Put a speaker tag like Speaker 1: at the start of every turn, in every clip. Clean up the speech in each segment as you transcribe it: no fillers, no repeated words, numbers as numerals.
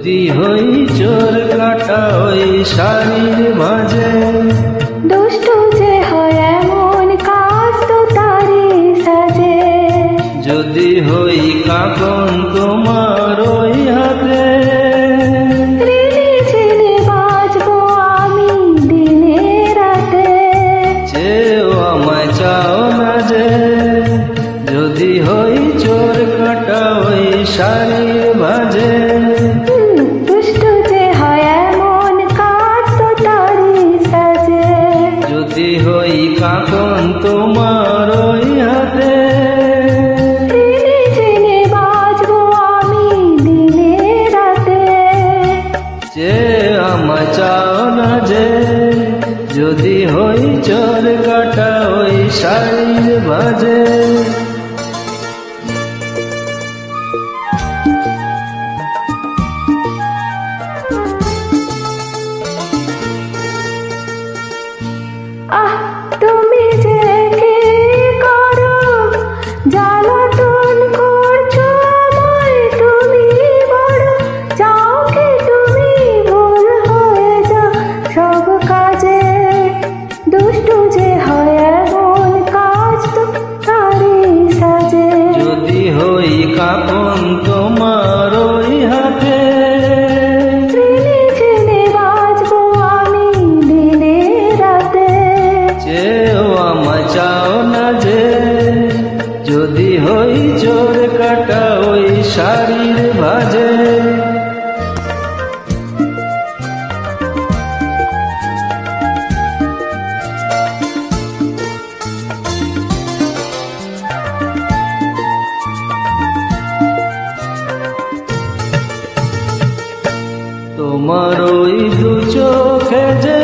Speaker 1: যদি হই চোর কাটা ওই শাড়ির মাঝে,
Speaker 2: দুষ্টু যে হয় এমন কাজ তো তারই সাজে।
Speaker 1: যদি হই কাকন তোমার ওই হাতে,
Speaker 2: রিঝিঝিনি বাজবো আমি দিনে রাতে।
Speaker 1: চেয়েও আমায় চাও না যে, যদি হই চোর কাটা ওই শাড়ির মাঝে।
Speaker 2: দুষ্টু যে হয় এমন কাজ তো তারই সাজে।
Speaker 1: যদি হই কাকন তোমার ওই হাতে,
Speaker 2: রিঝিঝিনি বাজবো আমি দিনে রাতে।
Speaker 1: চেয়ে আমায় চাও না যে, যদি হই চোর কাটা ওই শাড়ির মাঝে।
Speaker 2: আহ তুমি যে কি করো, জ্বালাতন করছো আমায় তুমি বড়। চাও কি তুমি ভুল হয়ে যাও সব কাজে। দুষ্টু যে হয় এমন কাজ তো তারই সাজে।
Speaker 1: যদি হই কাকন তোমার ওই হাতে,
Speaker 2: রিঝিঝিনি বাজবো আমি দিনে রাতে।
Speaker 1: চেয়েও আমায় চাও না যে, যদি হই চোর কাটা ওই শাড়ির ভাজে। তোমার ওই দু চোখে যে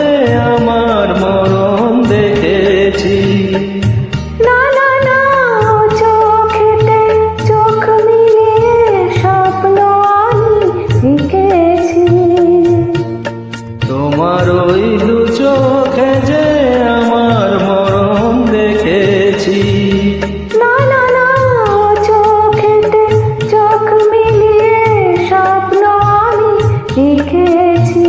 Speaker 1: আমার মরণ দেখেছি।
Speaker 2: না না না, চোখেতে চোখ মিলিয়ে স্বপ্ন আমি এঁকেছি।
Speaker 1: তোমার ওই দু চোখে যে আমার মরণ দেখেছি।
Speaker 2: না না না, চোখেতে চোখ মিলিয়ে স্বপ্ন আমি এঁকেছি।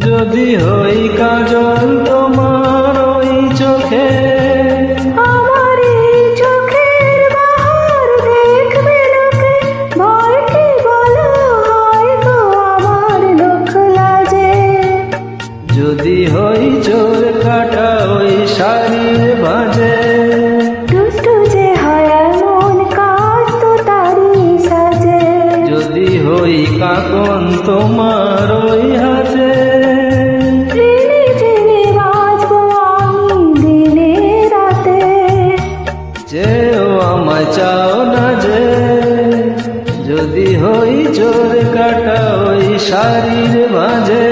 Speaker 1: যদি হই কাজল তোমার ওই চোখে,
Speaker 2: আমার এই চোখের বাহার দেখবে লোকে। ভয় কি বলো হয় গো আমার লোক লাজে।
Speaker 1: যদি হই চোর কাটা ওই শাড়ির ভাজে।
Speaker 2: দুষ্টু যে হয় এমন কাজ তো তারই সাজে।
Speaker 1: যদি হই কাকন তোমার ওই হাতে,
Speaker 2: রিঝিঝিনি বাজবো আমি দিনে রাতে।
Speaker 1: চেয়েও আমায় চাও না যে, যদি হই চোর কাটা ওই শাড়ির মাঝে।